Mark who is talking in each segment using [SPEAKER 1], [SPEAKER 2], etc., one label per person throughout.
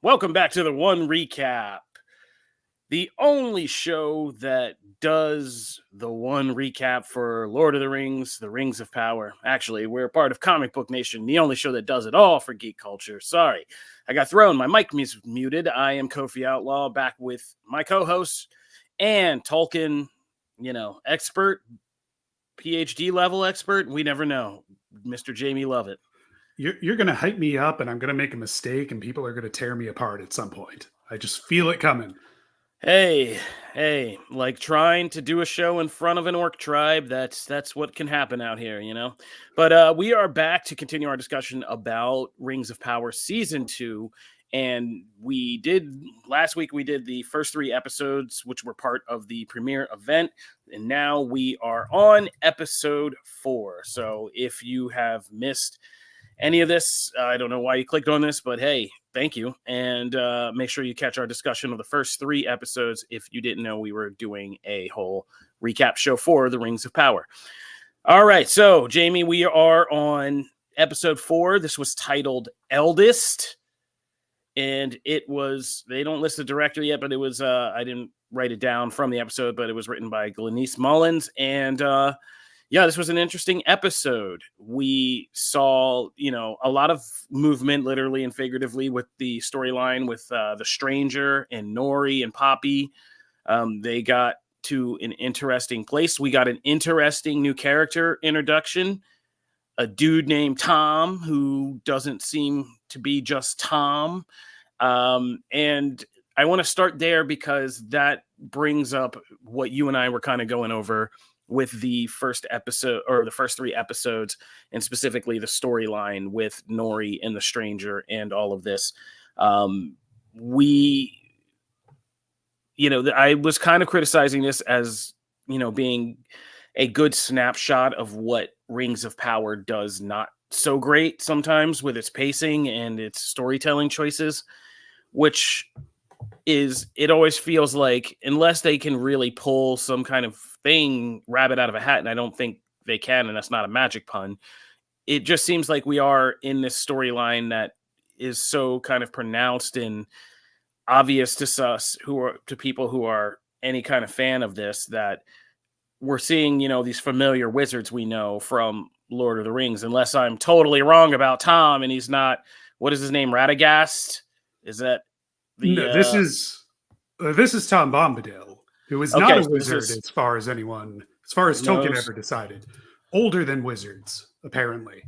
[SPEAKER 1] Welcome back to the One Recap, the only show that does the one recap for Lord of the Rings, The Rings of Power. Actually, we're part of Comic Book Nation, the only show that does it all for geek culture. Sorry, I got thrown. My mic was muted. I am Kofi Outlaw, back with my co-host and Tolkien, expert, PhD level expert. We never know, Mr. Jamie Lovett.
[SPEAKER 2] You're going to hype me up and I'm going to make a mistake and people are going to tear me apart at some point. I just feel it coming.
[SPEAKER 1] Hey, like trying to do a show in front of an orc tribe, that's what can happen out here, But we are back to continue our discussion about Rings of Power Season 2. And last week we did the first 3 episodes, which were part of the premiere event. And now we are on episode 4. So if you have missed any of this, I don't know why you clicked on this, but hey, thank you. And make sure you catch our discussion of the first 3 episodes if you didn't know we were doing a whole recap show for The Rings of Power. All right, so Jamie, we are on episode 4. This was titled Eldest. And it was, they don't list the director yet, but it was, I didn't write it down from the episode, but it was written by Glenise Mullins. And yeah, this was an interesting episode. We saw, a lot of movement, literally and figuratively, with the storyline with the Stranger and Nori and Poppy. They got to an interesting place. We got an interesting new character introduction. A dude named Tom, who doesn't seem to be just Tom. And I want to start there because that brings up what you and I were kind of going over with the first episode, or the first 3 episodes, and specifically the storyline with Nori and the Stranger and all of this. I was kind of criticizing this as, being a good snapshot of what Rings of Power does not so great sometimes with its pacing and its storytelling choices, which is, it always feels like, unless they can really pull some kind of rabbit out of a hat, and I don't think they can, and that's not a magic pun, it just seems like we are in this storyline that is so kind of pronounced and obvious to us, to people who are any kind of fan of this, that we're seeing, these familiar wizards we know from Lord of the Rings, unless I'm totally wrong about Tom and he's not, what is his name, Radagast? Is that
[SPEAKER 2] No, this is Tom Bombadil, who is not a wizard as far as Tolkien ever decided. Older than wizards, apparently.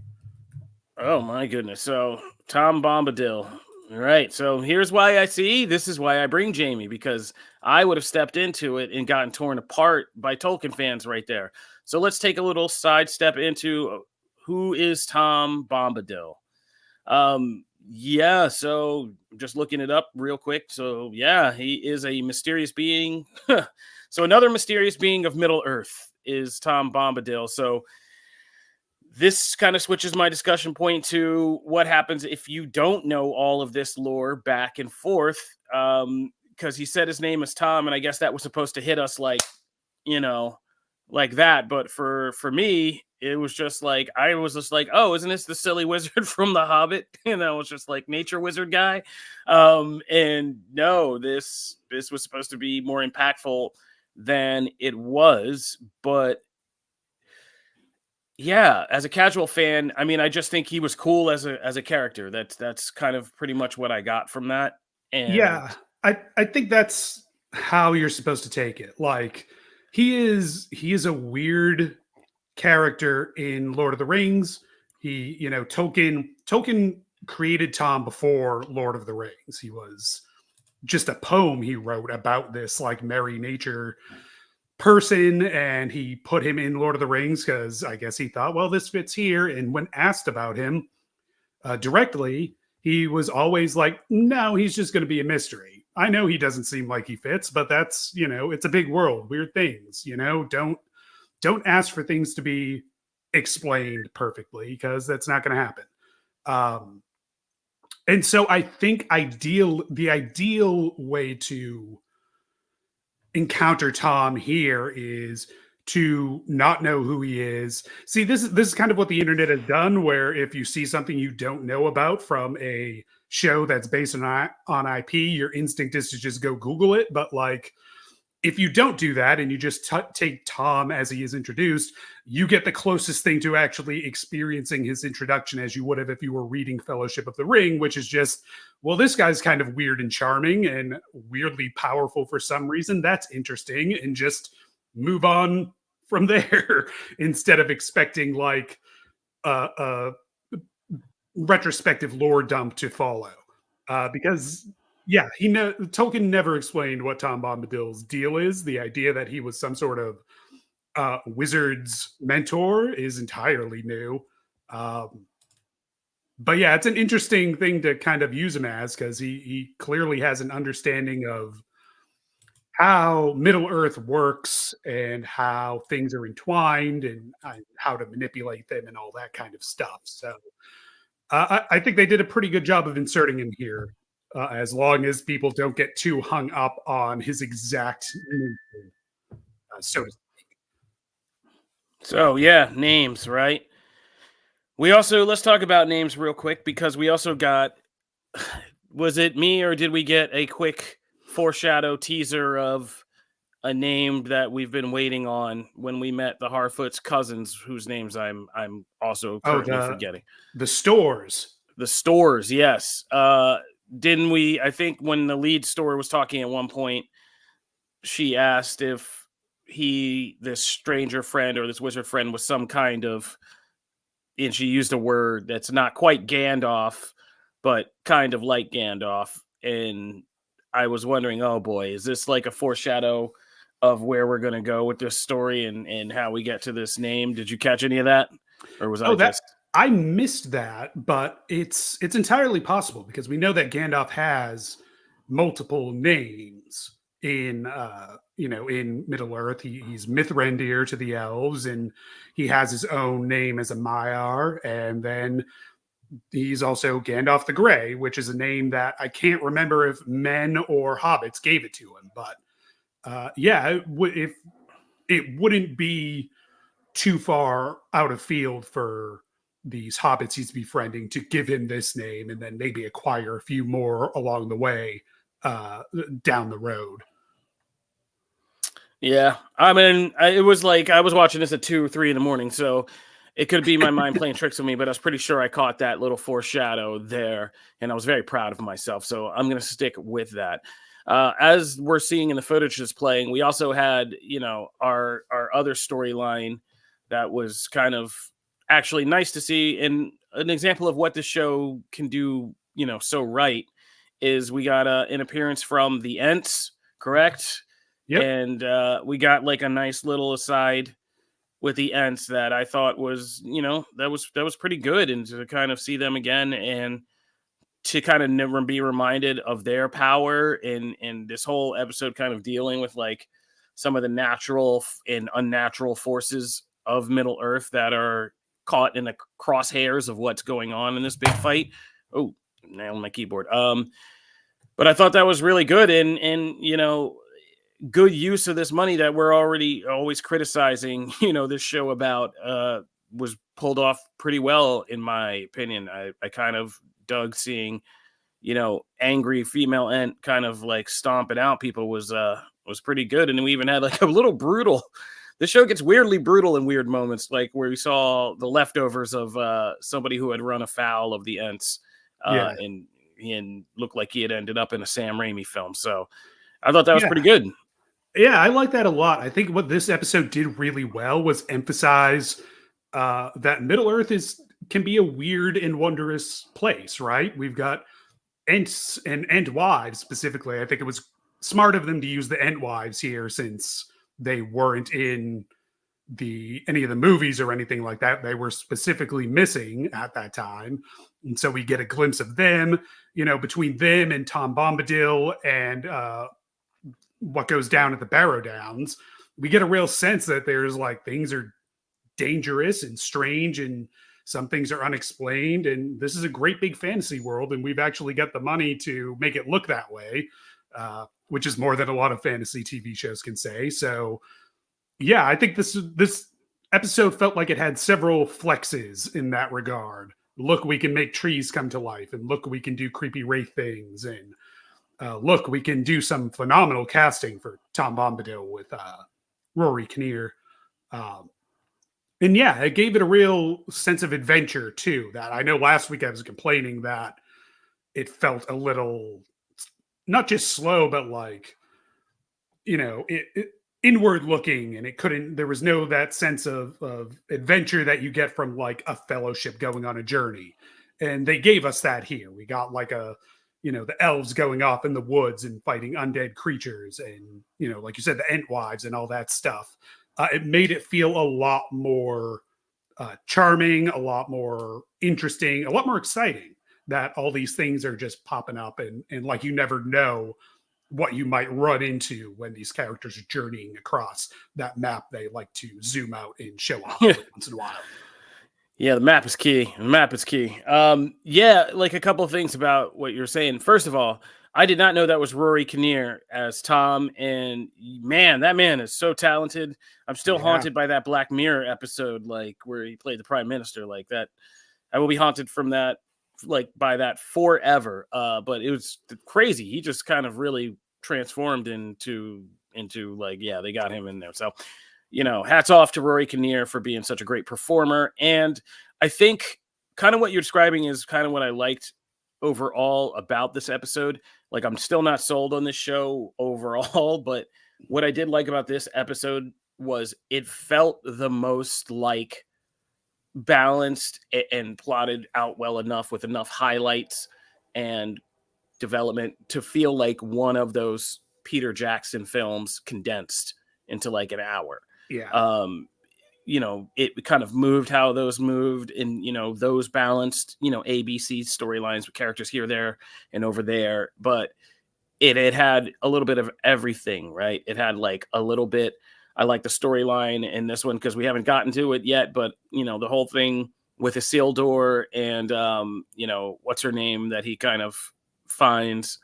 [SPEAKER 1] Oh my goodness. So Tom Bombadil. All right. So here's why this is why I bring Jamie, because I would have stepped into it and gotten torn apart by Tolkien fans right there. So let's take a little sidestep into who is Tom Bombadil. Yeah, so just looking it up real quick. So yeah, he is a mysterious being. So another mysterious being of Middle Earth is Tom Bombadil. So this kind of switches my discussion point to what happens if you don't know all of this lore back and forth. Because he said his name is Tom, and I guess that was supposed to hit us like that. But for me, it was just like, I was just like, oh, isn't this the silly wizard from The Hobbit? And I was just like, nature wizard guy. And no, this was supposed to be more impactful than it was. But yeah, as a casual fan, I mean, I just think he was cool as a character. That's kind of pretty much what I got from that. And
[SPEAKER 2] yeah, I think that's how you're supposed to take it. Like, he is a weird character in Lord of the Rings. Tolkien created Tom before Lord of the Rings. He was just a poem he wrote about this like merry nature person, and he put him in Lord of the Rings because I guess he thought, well, this fits here. And when asked about him directly, he was always like, no, he's just going to be a mystery. I know he doesn't seem like he fits, but that's, it's a big world, weird things, don't ask for things to be explained perfectly, because that's not going to happen. And so I think the ideal way to encounter Tom here is to not know who he is. See, this is kind of what the internet has done, where if you see something you don't know about from a show that's based on IP, your instinct is to just go Google it. But like, if you don't do that and you just take Tom as he is introduced, you get the closest thing to actually experiencing his introduction as you would have if you were reading Fellowship of the Ring, which is just, well, this guy's kind of weird and charming and weirdly powerful for some reason. That's interesting. And just move on from there instead of expecting like a retrospective lore dump to follow. Because yeah, Tolkien never explained what Tom Bombadil's deal is. The idea that he was some sort of wizard's mentor is entirely new. But yeah, it's an interesting thing to kind of use him as, because he clearly has an understanding of how Middle Earth works and how things are entwined and how to manipulate them and all that kind of stuff. So I think they did a pretty good job of inserting him here. As long as people don't get too hung up on his exact name, so to speak.
[SPEAKER 1] So yeah, names, right? Let's talk about names real quick, because we also got, was it me or did we get a quick foreshadow teaser of a name that we've been waiting on when we met the Harfoot's cousins, whose names I'm also currently forgetting.
[SPEAKER 2] The Stores.
[SPEAKER 1] The Stores, yes. Didn't we? I think when the lead story was talking at one point, she asked if this stranger friend or this wizard friend was some kind of, and she used a word that's not quite Gandalf, but kind of like Gandalf. And I was wondering, oh boy, is this like a foreshadow of where we're going to go with this story and how we get to this name? Did you catch any of that? Or was
[SPEAKER 2] I missed that, but it's entirely possible, because we know that Gandalf has multiple names in in Middle Earth. He's Mithrandir to the elves, and he has his own name as a Maiar, and then he's also Gandalf the Grey, which is a name that I can't remember if men or hobbits gave it to him, but if it wouldn't be too far out of field for these hobbits he's befriending to give him this name and then maybe acquire a few more along the way down the road.
[SPEAKER 1] Yeah, I mean, it was like I was watching this at 2 or 3 in the morning, so it could be my mind playing tricks on me, but I was pretty sure I caught that little foreshadow there, and I was very proud of myself, so I'm going to stick with that. As we're seeing in the footage that's playing, we also had, our other storyline that was kind of actually nice to see. And an example of what the show can do, so right, is we got an appearance from the Ents, correct?
[SPEAKER 2] Yep.
[SPEAKER 1] And we got like a nice little aside with the Ents that I thought was, that was pretty good. And to kind of see them again and to kind of never be reminded of their power in this whole episode, kind of dealing with like some of the natural and unnatural forces of Middle Earth that are caught in the crosshairs of what's going on in this big fight. Oh, nailed my keyboard. But I thought that was really good and good use of this money that we're already always criticizing, this show about was pulled off pretty well, in my opinion. I kind of dug seeing, angry female Ent kind of like stomping out people was pretty good. And we even had like a little brutal. The show gets weirdly brutal in weird moments, like where we saw the leftovers of somebody who had run afoul of the Ents, and looked like he had ended up in a Sam Raimi film. So I thought that was pretty good.
[SPEAKER 2] Yeah, I like that a lot. I think what this episode did really well was emphasize that Middle Earth can be a weird and wondrous place, right? We've got Ents and Entwives specifically. I think it was smart of them to use the Entwives here, since they weren't in any of the movies or anything like that. They were specifically missing at that time. And so we get a glimpse of them, between them and Tom Bombadil and what goes down at the Barrow Downs. We get a real sense that there's like things are dangerous and strange and some things are unexplained. And this is a great big fantasy world. And we've actually got the money to make it look that way, which is more than a lot of fantasy TV shows can say. So yeah, I think this episode felt like it had several flexes in that regard. look, we can make trees come to life, and look, we can do creepy wraith things, and look, we can do some phenomenal casting for Tom Bombadil with Rory Kinnear. Um, and yeah, it gave it a real sense of adventure too. That I know last week I was complaining that it felt a little not just slow, but like, inward looking, and it couldn't. There was no that sense of adventure that you get from like a fellowship going on a journey, and they gave us that here. We got like the elves going off in the woods and fighting undead creatures, and like you said, the Entwives and all that stuff. It made it feel a lot more charming, a lot more interesting, a lot more exciting. That all these things are just popping up, and like you never know what you might run into when these characters are journeying across that map they like to zoom out and show off once in a while.
[SPEAKER 1] Yeah, the map is key. The map is key. Yeah, like a couple of things about what you're saying. First of all, I did not know that was Rory Kinnear as Tom, and man, that man is so talented. I'm still haunted by that Black Mirror episode, like where he played the Prime Minister, like that. I will be haunted from that, like by that forever. But it was crazy. He just kind of really transformed into like, yeah, they got him in there. So hats off to Rory Kinnear for being such a great performer. And I think kind of what you're describing is kind of what I liked overall about this episode. Like, I'm still not sold on this show overall, but what I did like about this episode was it felt the most like balanced and plotted out well enough with enough highlights and development to feel like one of those Peter Jackson films condensed into like an hour.
[SPEAKER 2] Yeah.
[SPEAKER 1] It kind of moved how those moved, and those balanced ABC storylines with characters here, there, and over there. But it had a little bit of everything, right? It had like a little bit. I like the storyline in this one because we haven't gotten to it yet, but the whole thing with Isildur and what's her name that he kind of finds.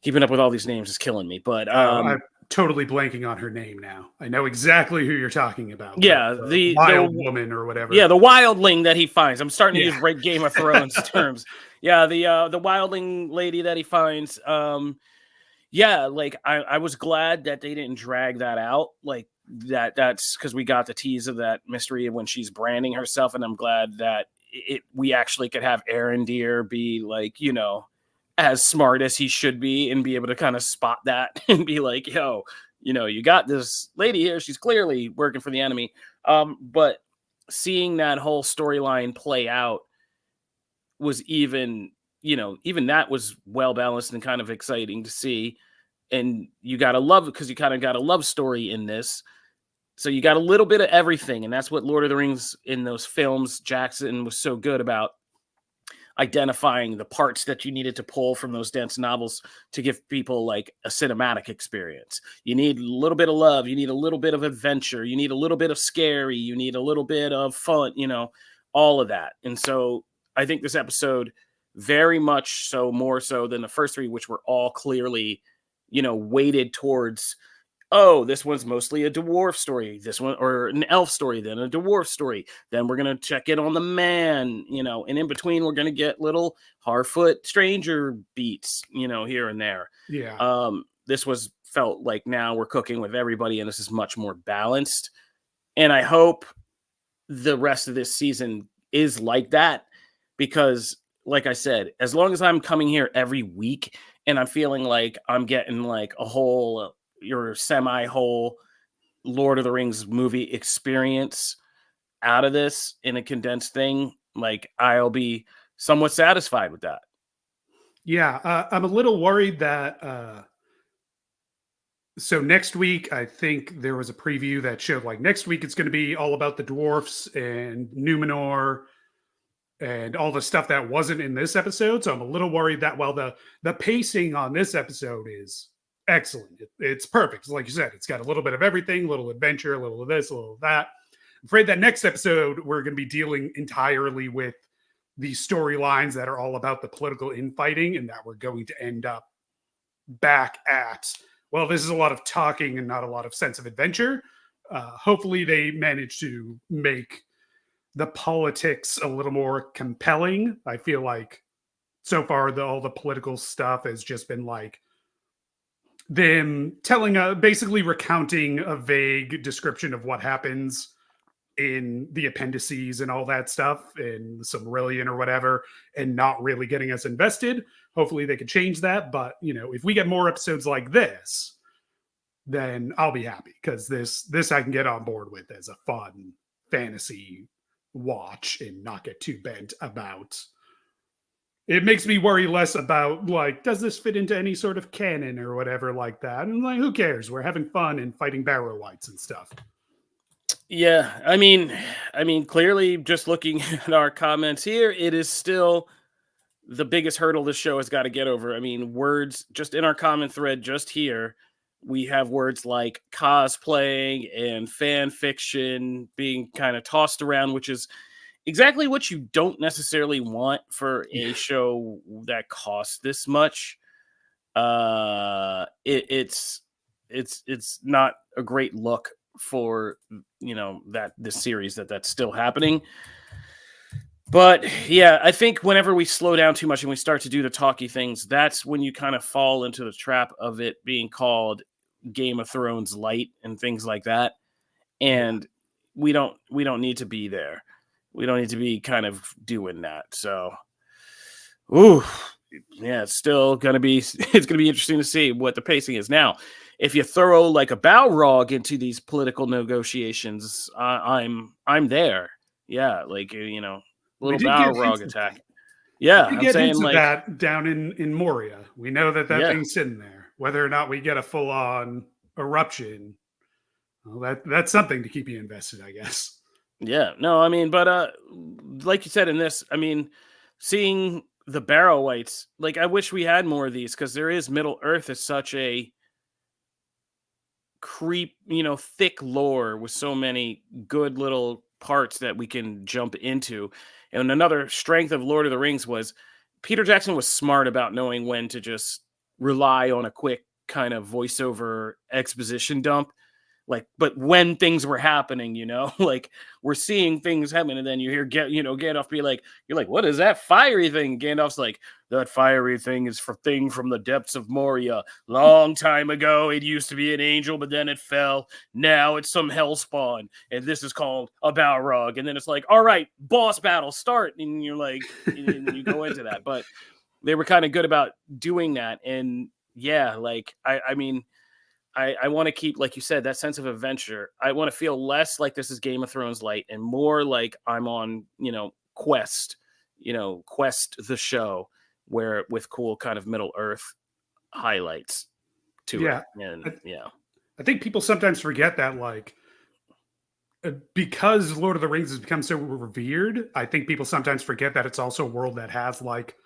[SPEAKER 1] Keeping up with all these names is killing me, but
[SPEAKER 2] I'm totally blanking on her name now. I know exactly who you're talking about.
[SPEAKER 1] Yeah,
[SPEAKER 2] the wild woman or whatever.
[SPEAKER 1] Yeah, the wildling that he finds. I'm starting to use Red Game of Thrones terms. Yeah, the wildling lady that he finds. Yeah, like I was glad that they didn't drag that out. Like that's because we got the tease of that mystery of when she's branding herself, and I'm glad that we actually could have Arendir be like, as smart as he should be and be able to kind of spot that and be like, yo, you got this lady here. She's clearly working for the enemy. But seeing that whole storyline play out was even that was well balanced and kind of exciting to see. And you got to love it because you kind of got a love story in this. So you got a little bit of everything. And that's what Lord of the Rings in those films, Jackson was so good about identifying the parts that you needed to pull from those dense novels to give people like a cinematic experience. You need a little bit of love. You need a little bit of adventure. You need a little bit of scary. You need a little bit of fun, all of that. And so I think this episode very much so, more so than the first three, which were all clearly, weighted towards, oh, this one's mostly a dwarf story, this one, or an elf story, then a dwarf story. Then we're going to check in on the man, and in between, we're going to get little Harfoot stranger beats, here and there.
[SPEAKER 2] Yeah.
[SPEAKER 1] This felt like now we're cooking with everybody, and this is much more balanced. And I hope the rest of this season is like that, because like I said, as long as I'm coming here every week and I'm feeling like I'm getting like a whole your semi-whole Lord of the Rings movie experience out of this in a condensed thing, like I'll be somewhat satisfied with that.
[SPEAKER 2] Yeah, I'm a little worried that so next week, I think there was a preview that showed like next week it's going to be all about the dwarfs and Numenor and all the stuff that wasn't in this episode. So I'm a little worried that while the pacing on this episode is excellent, it's perfect. Like you said, it's got a little bit of everything, a little adventure, a little of this, a little of that. I'm afraid that next episode we're going to be dealing entirely with the storylines that are all about the political infighting, and that we're going to end up back at, well, this is a lot of talking and not a lot of sense of adventure. Hopefully they manage to make the politics a little more compelling. I feel like so far all the political stuff has just been like them telling basically recounting a vague description of what happens in the appendices and all that stuff in the Silmarillion or whatever, and not really getting us invested. Hopefully they could change that. But if we get more episodes like this, then I'll be happy, because this I can get on board with as a fun fantasy watch and not get too bent about. It makes me worry less about, like, does this fit into any sort of canon or whatever like that? And like, who cares? We're having fun and fighting barrow wights and stuff.
[SPEAKER 1] Yeah, I mean, clearly, just looking at our comments here, it is still the biggest hurdle this show has got to get over. I mean, words just in our comment thread, just here, we have words like cosplaying and fan fiction being kind of tossed around, which is exactly what you don't necessarily want for a show that costs this much. It's not a great look for that this series that's still happening. But yeah, I think whenever we slow down too much and we start to do the talky things, that's when you kind of fall into the trap of it being called Game of Thrones light and things like that. And we don't need to be there. We don't need to be kind of doing that. So, ooh, yeah, it's still gonna be interesting to see what the pacing is now. If you throw like a Balrog into these political negotiations, I'm there. Yeah, like
[SPEAKER 2] We
[SPEAKER 1] little
[SPEAKER 2] did get
[SPEAKER 1] Balrog
[SPEAKER 2] hints of
[SPEAKER 1] attack.
[SPEAKER 2] that.
[SPEAKER 1] Yeah,
[SPEAKER 2] We did
[SPEAKER 1] I'm
[SPEAKER 2] get
[SPEAKER 1] saying
[SPEAKER 2] hints of
[SPEAKER 1] like
[SPEAKER 2] that down in Moria. We know that
[SPEAKER 1] yeah,
[SPEAKER 2] thing's sitting there. Whether or not we get a full on eruption, well, that's something to keep you invested, I guess.
[SPEAKER 1] yeah. No, I mean, but like you said in this, I mean, seeing the Barrow Whites, like I wish we had more of these because there is Middle Earth is such a thick lore with so many good little parts that we can jump into. And another strength of Lord of the Rings was Peter Jackson was smart about knowing when to just rely on a quick kind of voiceover exposition dump, like, but when things were happening, like we're seeing things happen, and then you hear Gandalf be like, you're like, what is that fiery thing? Gandalf's like, that fiery thing is for thing from the depths of Moria. Long time ago, it used to be an angel, but then it fell. Now it's some hell spawn, and this is called a Balrog. And then it's like, all right, boss battle, start. And you're like, and you go into that. But they were kind of good about doing that. And yeah, like, I mean, I want to keep, like you said, that sense of adventure. I want to feel less like this is Game of Thrones light and more like I'm on, Quest, Quest the show, where with cool kind of Middle Earth highlights to
[SPEAKER 2] Yeah.
[SPEAKER 1] it. And yeah.
[SPEAKER 2] I think people sometimes forget that, like, because Lord of the Rings has become so revered, I think people sometimes forget that it's also a world that has like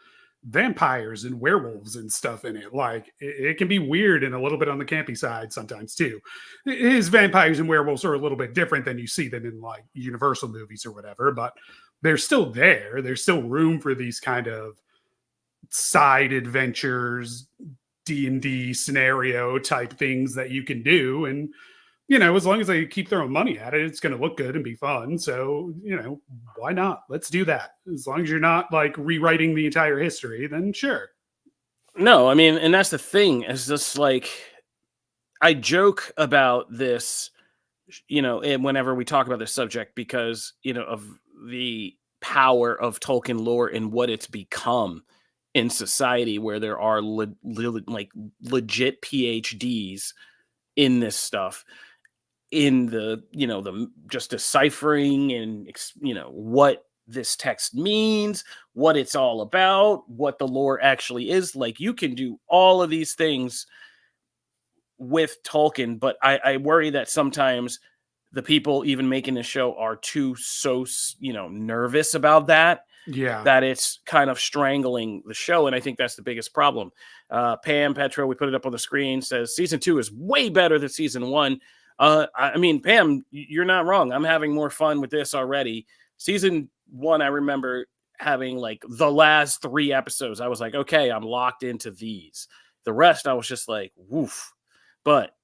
[SPEAKER 2] vampires and werewolves and stuff in it. Like it can be weird and a little bit on the campy side sometimes too. His vampires and werewolves are a little bit different than you see them in like Universal movies or whatever, but they're still there. There's still room for these kind of side adventures, D&D scenario type things that you can do. And as long as they keep throwing money at it, it's going to look good and be fun. So, why not? Let's do that. As long as you're not like rewriting the entire history, then sure.
[SPEAKER 1] No, I mean, and that's the thing. It's just like I joke about this, and whenever we talk about this subject, because of the power of Tolkien lore and what it's become in society, where there are like legit PhDs in this stuff, in the the just deciphering and what this text means, what it's all about, what the lore actually is. Like you can do all of these things with Tolkien, but I worry that sometimes the people even making the show are too nervous about that,
[SPEAKER 2] Yeah.
[SPEAKER 1] that it's kind of strangling the show. And I think that's the biggest problem. Pam Petro, we put it up on the screen, says season 2 is way better than season 1. I mean, Pam, you're not wrong. I'm having more fun with this already. Season 1, I remember having like the last 3 episodes. I was like, okay, I'm locked into these. The rest, I was just like, woof. But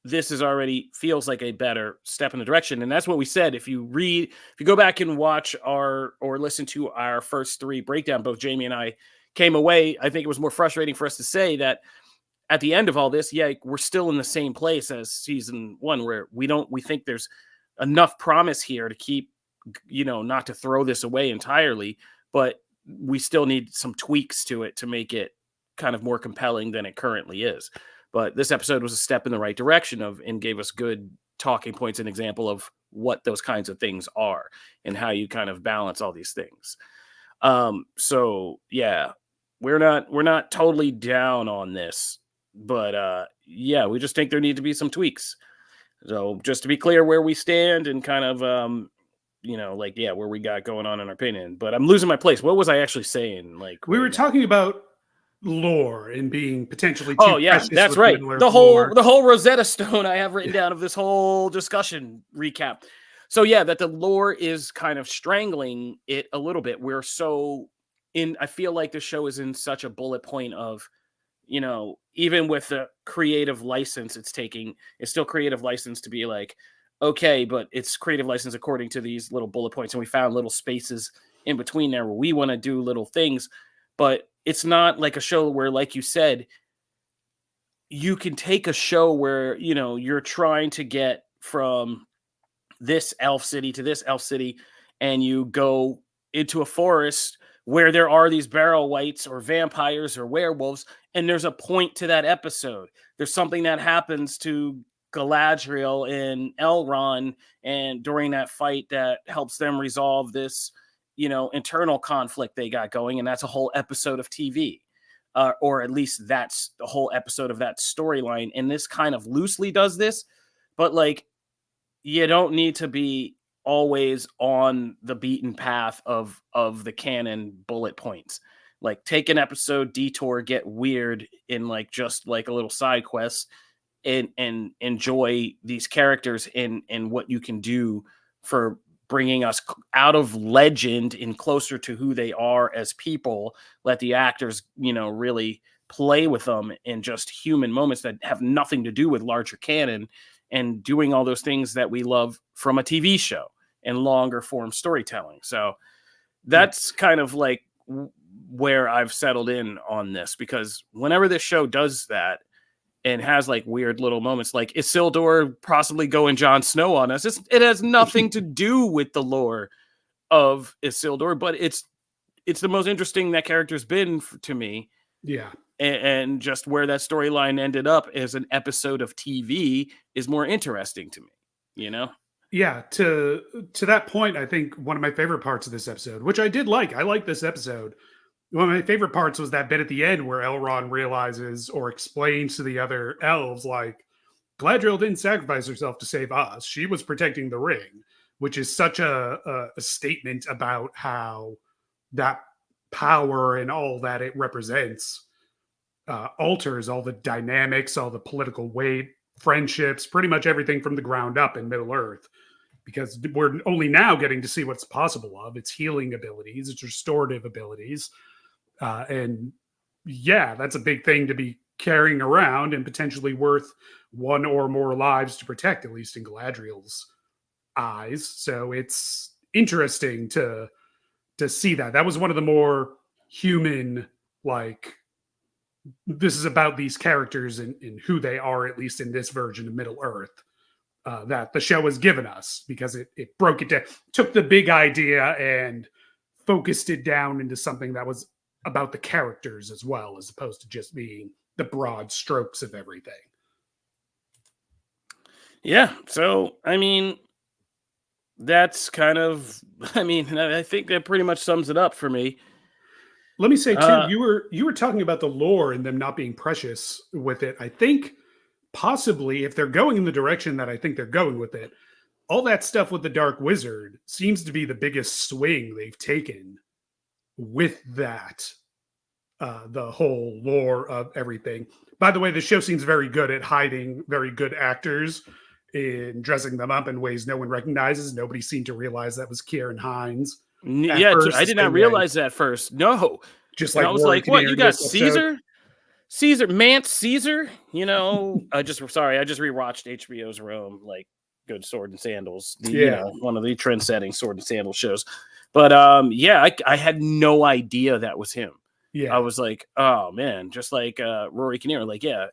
[SPEAKER 1] this is already feels like a better step in the direction. And that's what we said. If you go back and watch or listen to our first 3 breakdown, both Jamie and I came away. I think it was more frustrating for us to say that at the end of all this, yeah, we're still in the same place as season 1, where we think there's enough promise here to keep, not to throw this away entirely, but we still need some tweaks to it to make it kind of more compelling than it currently is. But this episode was a step in the right direction and gave us good talking points and example of what those kinds of things are and how you kind of balance all these things. So yeah, we're not totally down on this, but yeah, we just think there need to be some tweaks. So just to be clear where we stand and kind of, where we got going on in our opinion. But I'm losing my place. What was I actually saying? Like
[SPEAKER 2] we were talking about lore and being potentially too
[SPEAKER 1] oh yeah, that's right. The whole Rosetta Stone I have written down of this whole discussion recap. So yeah, that the lore is kind of strangling it a little bit. I feel like the show is in such a bullet point of, even with the creative license it's taking, it's still creative license to be like, okay, but it's creative license according to these little bullet points. And we found little spaces in between there where we want to do little things, but it's not like a show where, like you said, you can take a show where, you're trying to get from this elf city to this elf city, and you go into a forest where there are these barrel wights or vampires or werewolves, and there's a point to that episode. There's something that happens to Galadriel and Elrond, and during that fight that helps them resolve this, internal conflict they got going, and that's a whole episode of TV. Or at least that's the whole episode of that storyline. And this kind of loosely does this, but like, you don't need to be always on the beaten path of the canon bullet points. Like, take an episode, detour, get weird in like just like a little side quest, and enjoy these characters and what you can do for bringing us out of legend and closer to who they are as people. Let the actors, really play with them in just human moments that have nothing to do with larger canon, and doing all those things that we love from a TV show and longer form storytelling. So that's kind of like where I've settled in on this, because whenever this show does that and has like weird little moments, like Isildur possibly going Jon Snow on us, it has nothing to do with the lore of Isildur, but it's the most interesting that character's been to me.
[SPEAKER 2] Yeah.
[SPEAKER 1] And just where that storyline ended up as an episode of TV is more interesting to me,
[SPEAKER 2] Yeah, to that point, I think one of my favorite parts of this episode, which I did like, I like this episode. One of my favorite parts was that bit at the end where Elrond realizes or explains to the other elves, like, Galadriel didn't sacrifice herself to save us. She was protecting the ring, which is such a statement about how that power and all that it represents alters all the dynamics, all the political weight, friendships, pretty much everything from the ground up in Middle Earth. Because we're only now getting to see what's possible of its healing abilities, its restorative abilities. And yeah, that's a big thing to be carrying around and potentially worth one or more lives to protect, at least in Galadriel's eyes. So it's interesting to see that. That was one of the more human, like, this is about these characters and who they are, at least in this version of Middle Earth, that the show has given us, because it broke it down, took the big idea and focused it down into something that was about the characters as well, as opposed to just being the broad strokes of everything.
[SPEAKER 1] Yeah. So, I mean, that's kind of, I think that pretty much sums it up for me.
[SPEAKER 2] Let me say too, you were talking about the lore and them not being precious with it. I think possibly if they're going in the direction that I think they're going with it, all that stuff with the Dark Wizard seems to be the biggest swing they've taken with that, the whole lore of everything. By the way, the show seems very good at hiding very good actors and dressing them up in ways no one recognizes. Nobody seemed to realize that was Kieran Hines.
[SPEAKER 1] Yeah, I did not realize that first. No.
[SPEAKER 2] Just like
[SPEAKER 1] I was like, what, you got Caesar? Mance Caesar, I just rewatched HBO's Rome, like good sword and sandals,
[SPEAKER 2] Yeah,
[SPEAKER 1] one of the trend-setting sword and sandal shows. But yeah, I had no idea that was him. I
[SPEAKER 2] yeah.
[SPEAKER 1] was like, oh man, just like Rory Kinnear, like, yeah,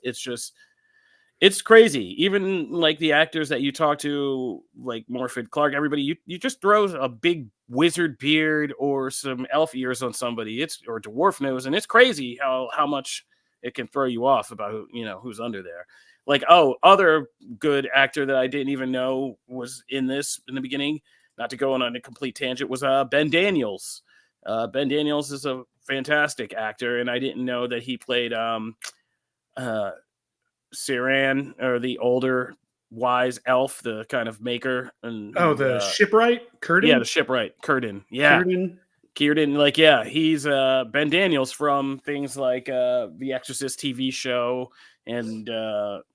[SPEAKER 1] it's crazy. Even like the actors that you talk to, like Morfydd Clark, everybody, you just throw a big wizard beard or some elf ears on somebody, or dwarf nose, and it's crazy how much it can throw you off about who's under there. Like, oh, other good actor that I didn't even know was in this in the beginning, not to go on a complete tangent, was Ben Daniels. Ben Daniels is a fantastic actor, and I didn't know that he played uh Siran, or the older wise elf, the kind of maker, and
[SPEAKER 2] Oh, the shipwright,
[SPEAKER 1] yeah, the
[SPEAKER 2] Curtin.
[SPEAKER 1] shipwright, Curtin. Yeah,
[SPEAKER 2] Curtin.
[SPEAKER 1] Kierden, like, yeah, he's Ben Daniels from things like the Exorcist TV show, and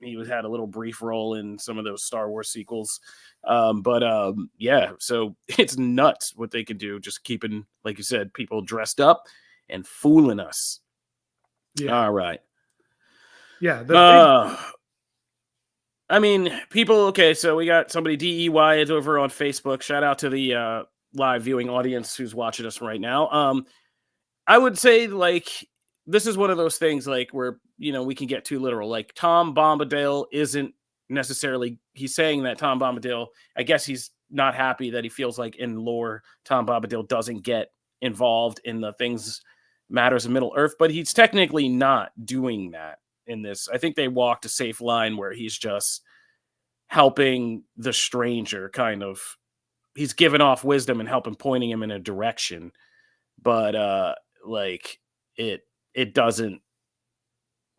[SPEAKER 1] he had a little brief role in some of those Star Wars sequels. But yeah, so it's nuts what they can do, just keeping, like you said, people dressed up and fooling us.
[SPEAKER 2] Yeah,
[SPEAKER 1] All right.
[SPEAKER 2] yeah. The big.
[SPEAKER 1] Uh I mean, people, okay, so we got somebody, DEY is over on Facebook. Shout out to the live viewing audience who's watching us right now. I would say, like, this is one of those things, like, where, we can get too literal. Like, Tom Bombadil isn't necessarily, he's saying that Tom Bombadil, I guess he's not happy that he feels like in lore, Tom Bombadil doesn't get involved in the things, matters of Middle Earth, but he's technically not doing that in this. I think they walked a safe line where he's just helping the stranger, kind of. He's giving off wisdom and helping, pointing him in a direction, but like, it doesn't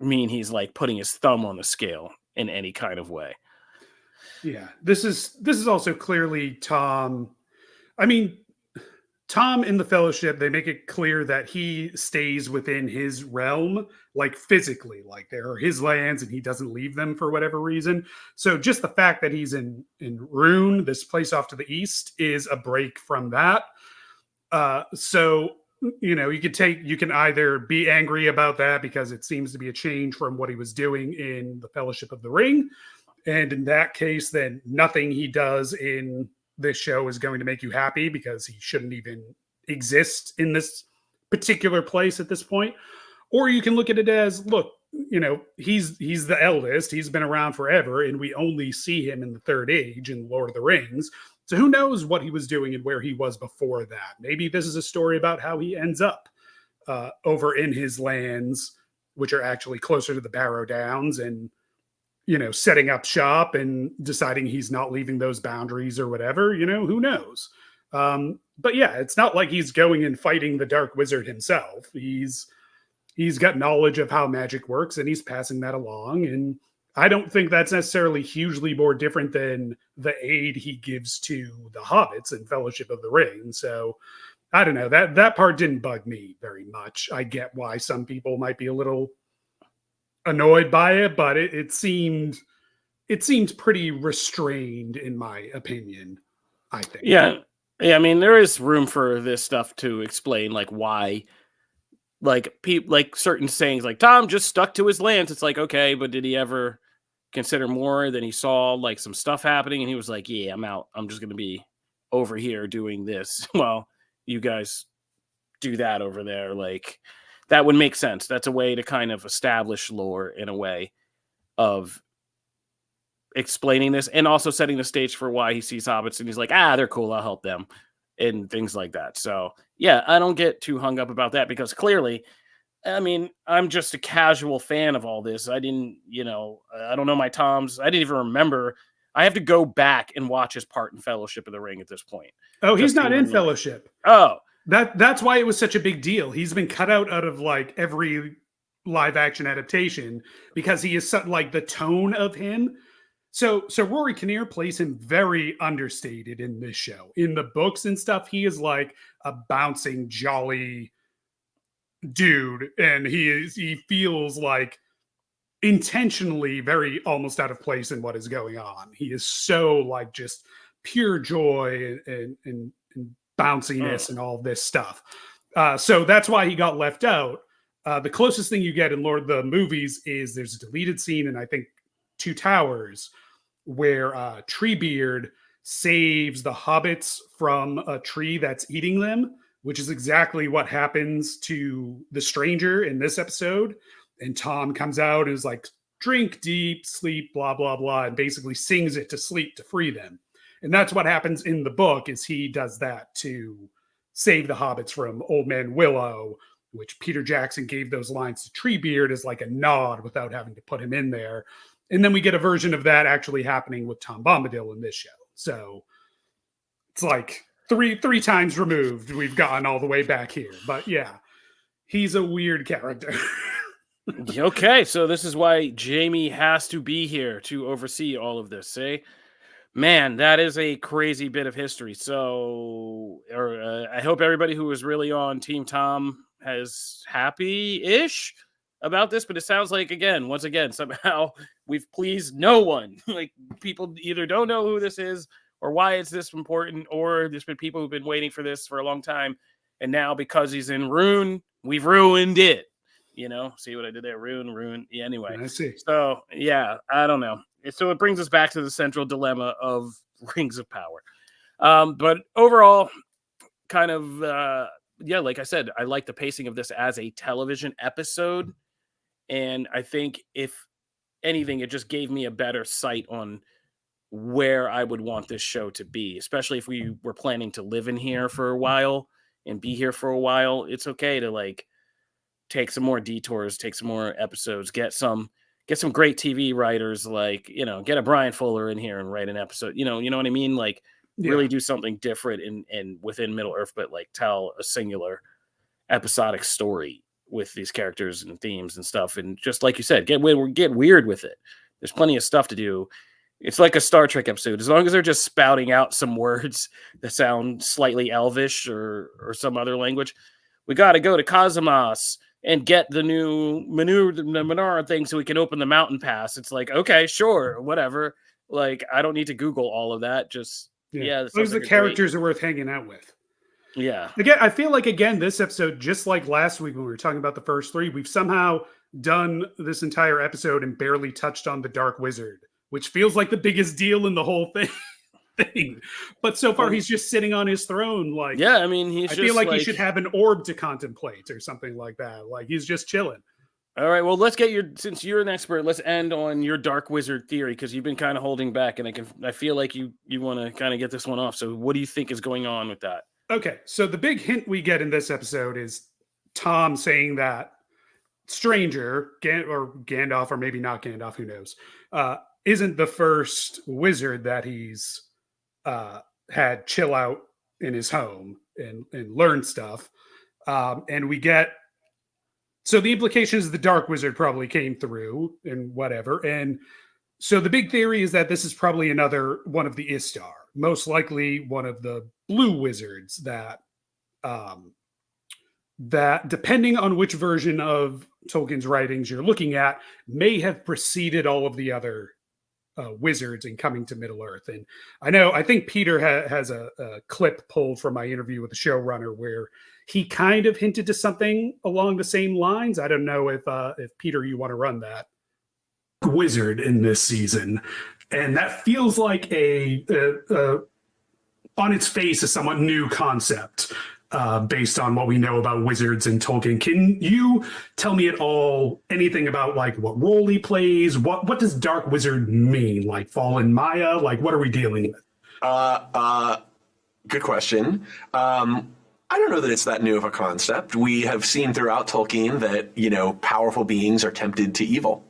[SPEAKER 1] mean he's like putting his thumb on the scale in any kind of way.
[SPEAKER 2] Yeah, this is also clearly Tom. I mean, Tom in the Fellowship, they make it clear that he stays within his realm, like physically, like there are his lands and he doesn't leave them for whatever reason. So just the fact that he's in Rune, this place off to the east, is a break from that. So you can either be angry about that because it seems to be a change from what he was doing in the Fellowship of the Ring, and in that case, then nothing he does in this show is going to make you happy because he shouldn't even exist in this particular place at this point. Or you can look at it as, look, he's the eldest, he's been around forever, and we only see him in the Third Age in Lord of the Rings. So who knows what he was doing and where he was before that? Maybe this is a story about how he ends up over in his lands, which are actually closer to the Barrow Downs, and setting up shop and deciding he's not leaving those boundaries or whatever. Who knows? But yeah, it's not like he's going and fighting the Dark Wizard himself. He's got knowledge of how magic works, and he's passing that along. And I don't think that's necessarily hugely more different than the aid he gives to the hobbits in Fellowship of the Ring. So I don't know, that part didn't bug me very much. I get why some people might be a little annoyed by it, but it seemed pretty restrained in my opinion, I think.
[SPEAKER 1] Yeah. I mean, there is room for this stuff to explain, like, why, like, like certain sayings, like Tom just stuck to his lands. It's like, okay, but did he ever consider more than he saw, like, some stuff happening, and he was like, yeah, I'm out, I'm just gonna be over here doing this. Well, you guys do that over there. Like, that would make sense. That's a way to kind of establish lore in a way of explaining this, and also setting the stage for why he sees hobbits and he's like, they're cool, I'll help them, and things like that. So yeah, I don't get too hung up about that, because clearly, I mean, I'm just a casual fan of all this. I didn't, I don't know my Toms. I didn't even remember. I have to go back and watch his part in Fellowship of the Ring at this point.
[SPEAKER 2] Oh, he's
[SPEAKER 1] Just to
[SPEAKER 2] not in
[SPEAKER 1] even, like,
[SPEAKER 2] Fellowship.
[SPEAKER 1] oh,
[SPEAKER 2] That's why it was such a big deal. He's been cut out of like every live action adaptation because he is like the tone of him. So Rory Kinnear plays him very understated in this show. In the books and stuff, he is like a bouncing, jolly dude, and he feels like intentionally very almost out of place in what is going on. He is so like just pure joy and bounciness and all this stuff. So that's why he got left out. The closest thing you get in Lord of the movies is there's a deleted scene in, I think, Two Towers where Treebeard saves the hobbits from a tree that's eating them, which is exactly what happens to the stranger in this episode. And Tom comes out and is like, drink deep, sleep, blah, blah, blah, and basically sings it to sleep to free them. And that's what happens in the book is he does that to save the hobbits from Old Man Willow, which Peter Jackson gave those lines to Treebeard as like a nod without having to put him in there. And then we get a version of that actually happening with Tom Bombadil in this show. So it's like three times removed. We've gotten all the way back here. But yeah, he's a weird character.
[SPEAKER 1] Okay, so this is why Jamie has to be here to oversee all of this, eh? Man, that is a crazy bit of history. So, I hope everybody who was really on Team Tom has happy-ish about this, but it sounds like, once again, somehow we've pleased no one. Like, people either don't know who this is or why it's this important, or there's been people who've been waiting for this for a long time, and now because he's in Rune, we've ruined it. See what I did there? Rune. Yeah, anyway.
[SPEAKER 2] I see.
[SPEAKER 1] So, yeah, I don't know. So it brings us back to the central dilemma of Rings of Power. But overall, kind of, like I said, I like the pacing of this as a television episode. And I think if anything, it just gave me a better sight on where I would want this show to be, especially if we were planning to live in here for a while and be here for a while. It's okay to like take some more detours, take some more episodes, get some great TV writers, like, get a Brian Fuller in here and write an episode, you know what I mean? Like really do something different and within Middle Earth, but like tell a singular episodic story with these characters and themes and stuff. And just like you said, get weird with it. There's plenty of stuff to do. It's like a Star Trek episode. As long as they're just spouting out some words that sound slightly Elvish or some other language, we got to go to Cosmos and get the new Menara thing so we can open the mountain pass. It's like, okay, sure, whatever. Like, I don't need to Google all of that. Just,
[SPEAKER 2] those are the characters are worth hanging out with.
[SPEAKER 1] Yeah.
[SPEAKER 2] Again, I feel like, this episode, just like last week when we were talking about the first three, we've somehow done this entire episode and barely touched on the Dark Wizard, which feels like the biggest deal in the whole thing. But so far he's just sitting on his throne. Like,
[SPEAKER 1] yeah, I mean, I
[SPEAKER 2] feel like he should have an orb to contemplate or something like that. Like, he's just chilling.
[SPEAKER 1] All right, well, let's get since you're an expert, let's end on your Dark Wizard theory, because you've been kind of holding back, and I feel like you want to kind of get this one off. So what do you think is going on with that?
[SPEAKER 2] Okay, so the big hint we get in this episode is Tom saying that Stranger, or Gandalf, or maybe not Gandalf, who knows, isn't the first wizard that he's had chill out in his home and learn stuff. And we get, so the implications of the Dark Wizard probably came through and whatever. And so the big theory is that this is probably another one of the Istar, most likely one of the blue wizards that depending on which version of Tolkien's writings you're looking at, may have preceded all of the other wizards in coming to Middle Earth. And I think Peter has a clip pulled from my interview with the showrunner where he kind of hinted to something along the same lines. I don't know if Peter, you want to run that. Wizard in this season, and that feels like a on its face a somewhat new concept based on what we know about wizards and Tolkien. Can you tell me at all anything about like what role he plays? What does Dark Wizard mean? Like fallen Maya? Like what are we dealing with?
[SPEAKER 3] Good question. I don't know that it's that new of a concept. We have seen throughout Tolkien that, powerful beings are tempted to evil.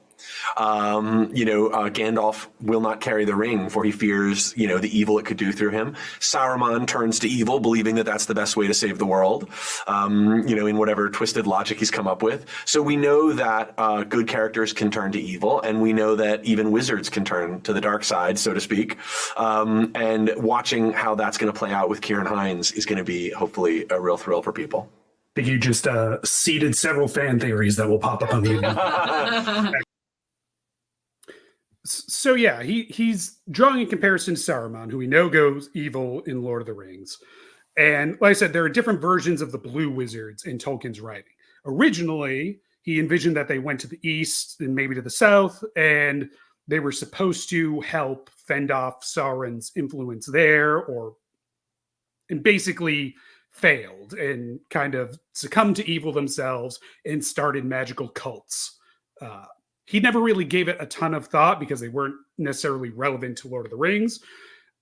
[SPEAKER 3] Gandalf will not carry the ring, for he fears, the evil it could do through him. Saruman turns to evil, believing that that's the best way to save the world, in whatever twisted logic he's come up with. So we know that good characters can turn to evil, and we know that even wizards can turn to the dark side, so to speak. And watching how that's going to play out with Kieran Hines is going to be, hopefully, a real thrill for people.
[SPEAKER 2] I think you just seeded several fan theories that will pop up on the So yeah, he's drawing a comparison to Saruman, who we know goes evil in Lord of the Rings. And like I said, there are different versions of the blue wizards in Tolkien's writing. originally he envisioned that they went to the east and maybe to the south, and they were supposed to help fend off Sauron's influence there, and basically failed and kind of succumbed to evil themselves and started magical cults. He never really gave it a ton of thought because they weren't necessarily relevant to Lord of the Rings.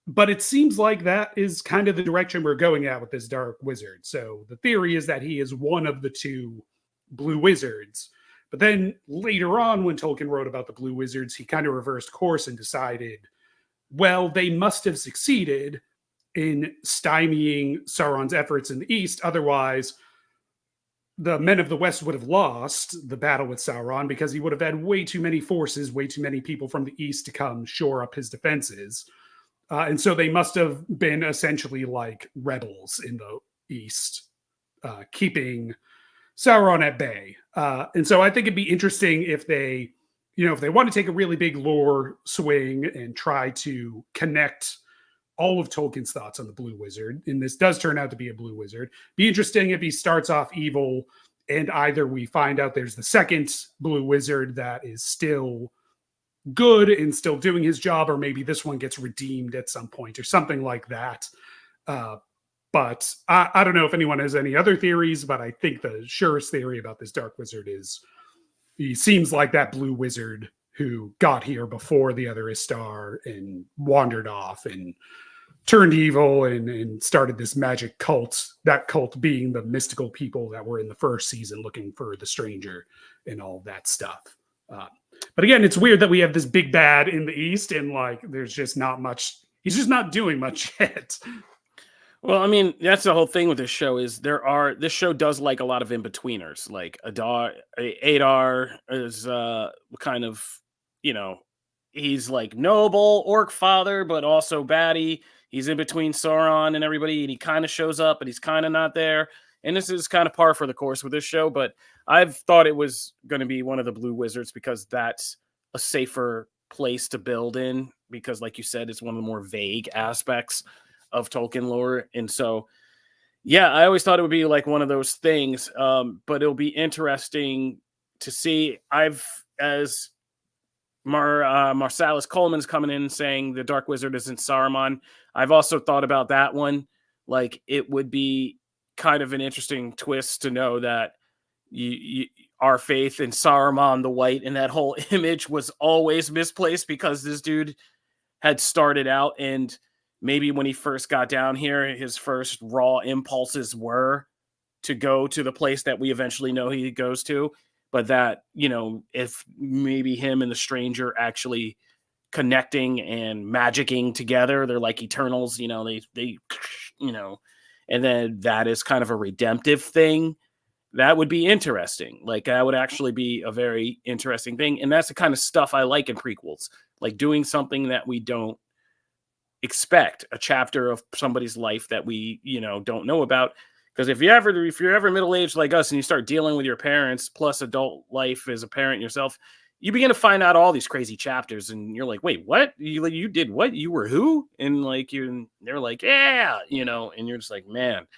[SPEAKER 2] But it seems like that is kind of the direction we're going at with this Dark Wizard. So the theory is that he is one of the two Blue Wizards. But then later on, when Tolkien wrote about the Blue Wizards, he kind of reversed course and decided, well, they must have succeeded in stymieing Sauron's efforts in the East. Otherwise, the men of the West would have lost the battle with Sauron because he would have had way too many forces, way too many people from the East to come shore up his defenses. And so they must have been essentially like rebels in the East, keeping Sauron at bay. And so I think it'd be interesting if they, if they want to take a really big lore swing and try to connect all of Tolkien's thoughts on the Blue Wizard, and this does turn out to be a Blue Wizard. Be interesting if he starts off evil, and either we find out there's the second Blue Wizard that is still good and still doing his job, or maybe this one gets redeemed at some point or something like that. But I don't know if anyone has any other theories, but I think the surest theory about this Dark Wizard is he seems like that Blue Wizard who got here before the other Istar and wandered off and turned evil and started this magic cult, that cult being the mystical people that were in the first season looking for the stranger and all that stuff. But again, it's weird that we have this big bad in the East and like there's just not much, he's just not doing much yet.
[SPEAKER 1] Well, I mean, that's the whole thing with this show is this show does like a lot of in-betweeners. Like Adar is kind of, he's like noble orc father, but also baddie. He's in between Sauron and everybody, and he kind of shows up, but he's kind of not there. And this is kind of par for the course with this show, but I've thought it was going to be one of the Blue Wizards because that's a safer place to build in because, like you said, it's one of the more vague aspects of Tolkien lore. And so, yeah, I always thought it would be like one of those things, but it'll be interesting to see. As Marsalis Coleman's coming in saying the Dark Wizard isn't Saruman, I've also thought about that one. Like, it would be kind of an interesting twist to know that our faith in Saruman the White and that whole image was always misplaced because this dude had started out, and maybe when he first got down here, his first raw impulses were to go to the place that we eventually know he goes to. But that, if maybe him and the stranger actually connecting and magicking together, they're like Eternals, they and then that is kind of a redemptive thing. That would be interesting. Like, that would actually be a very interesting thing. And that's the kind of stuff I like in prequels, like doing something that we don't expect, a chapter of somebody's life that we, don't know about. Because if you're ever middle-aged like us and you start dealing with your parents plus adult life as a parent yourself, you begin to find out all these crazy chapters, and you're like, wait, what? You did what? You were who? And like they're like, yeah, and you're just like, man,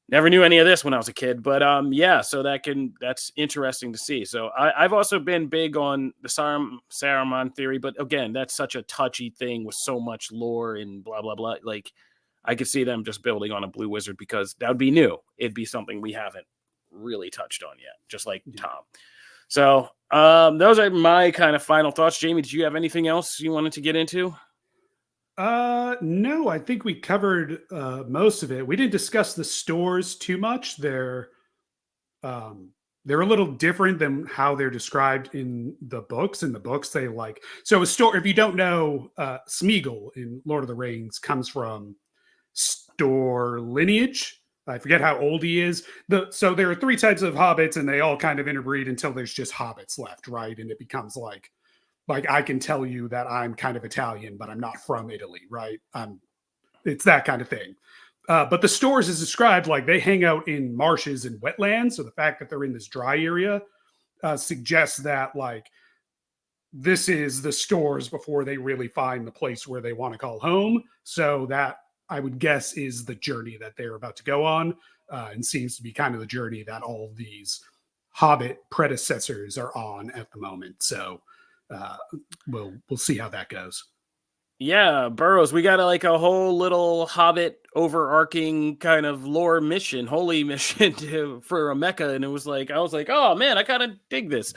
[SPEAKER 1] never knew any of this when I was a kid. But yeah, so that's interesting to see. So I've also been big on the Saruman theory, but again, that's such a touchy thing with so much lore and blah blah blah. Like, I could see them just building on a Blue Wizard because that would be new. It'd be something we haven't really touched on yet, just like Tom. So those are my kind of final thoughts. Jamie, did you have anything else you wanted to get into?
[SPEAKER 2] No, I think we covered most of it. We didn't discuss the stores too much. They're a little different than how they're described in the books. In the books, they so a store. If you don't know, Smeagol in Lord of the Rings comes from store lineage. I forget how old he is. So there are three types of hobbits, and they all kind of interbreed until there's just hobbits left, right? And it becomes like I can tell you that I'm kind of Italian, but I'm not from Italy, right? It's that kind of thing. But the stores is described like they hang out in marshes and wetlands. So the fact that they're in this dry area suggests that this is the stores before they really find the place where they want to call home. So that I would guess is the journey that they're about to go on, and seems to be kind of the journey that all of these Hobbit predecessors are on at the moment. So we'll see how that goes.
[SPEAKER 1] Yeah, Burroughs, we got a whole little Hobbit overarching kind of lore mission, holy mission for a Mecca, and it was I was like, oh man, I kind of dig this,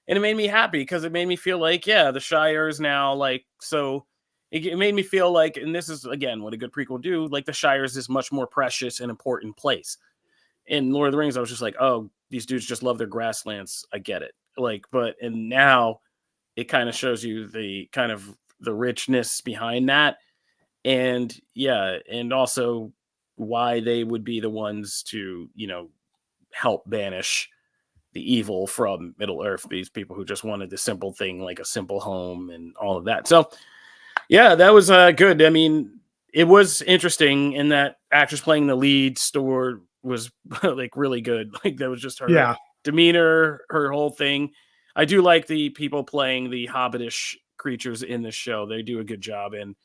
[SPEAKER 1] and it made me happy because it made me feel like, yeah, the Shire is now so. It made me feel like, and this is again what a good prequel do, the Shire is this much more precious and important place. In Lord of the Rings, I was just like, oh, these dudes just love their grasslands. I get it. And now it kind of shows you the kind of the richness behind that, and yeah, and also why they would be the ones to help banish the evil from Middle Earth, these people who just wanted the simple thing, like a simple home and all of that. So yeah, that was good. I mean, it was interesting in that actress playing the lead store was really good. That was just her demeanor, her whole thing. I do like the people playing the hobbitish creatures in the show. They do a good job. And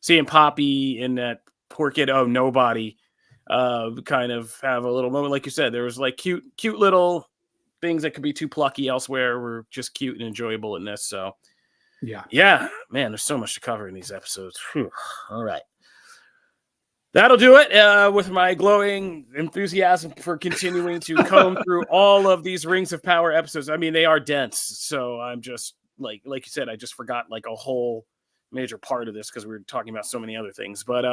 [SPEAKER 1] seeing Poppy in that poor kid, oh nobody, kind of have a little moment, like you said. There was cute little things that could be too plucky elsewhere were just cute and enjoyable in this. So yeah, man, there's so much to cover in these episodes. Whew. All right. That'll do it with my glowing enthusiasm for continuing to comb through all of these Rings of Power episodes. I mean, they are dense. So I'm just like you said, I just forgot a whole major part of this because we were talking about so many other things. But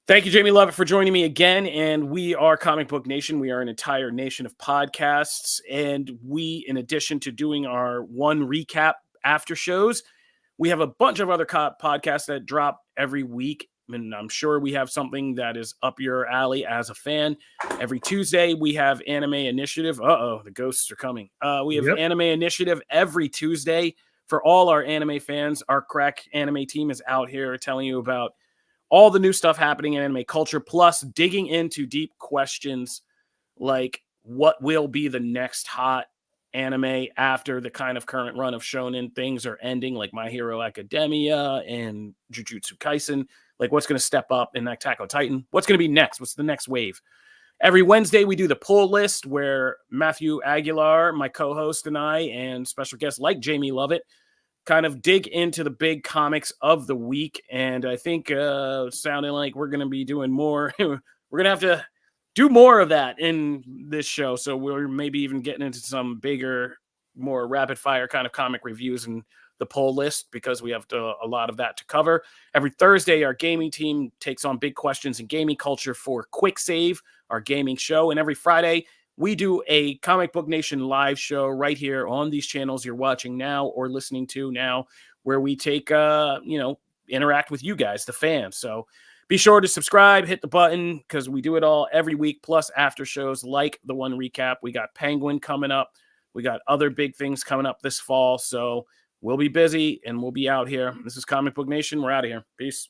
[SPEAKER 1] thank you, Jamie Lovett, for joining me again. And we are Comic Book Nation. We are an entire nation of podcasts. And we, in addition to doing our one recap after shows, we have a bunch of other podcasts that drop every week. And I'm sure we have something that is up your alley as a fan. Every Tuesday, we have Anime Initiative. The ghosts are coming. We have Anime Initiative every Tuesday for all our anime fans. Our crack anime team is out here telling you about all the new stuff happening in anime culture, plus digging into deep questions like what will be the next hot anime after the kind of current run of shonen things are ending, like My Hero Academia and Jujutsu Kaisen. What's going to step up in Attack on Titan? What's going to be next? What's the next wave? Every Wednesday, we do the pull list where Matthew Aguilar, my co-host, and I, and special guests like Jamie Lovett, kind of dig into the big comics of the week. And I think sounding like we're going to be doing more. We're going to have to do more of that in this show. So we're maybe even getting into some bigger, more rapid fire kind of comic reviews and the poll list, because we have a lot of that to cover. Every Thursday, our gaming team takes on big questions in gaming culture for Quick Save, our gaming show. And every Friday, we do a Comic Book Nation live show right here on these channels you're watching now or listening to now, where we take, interact with you guys, the fans. So be sure to subscribe, hit the button, because we do it all every week, plus after shows like the one recap. We got Penguin coming up. We got other big things coming up this fall. So we'll be busy and we'll be out here. This is Comic Book Nation. We're out of here. Peace.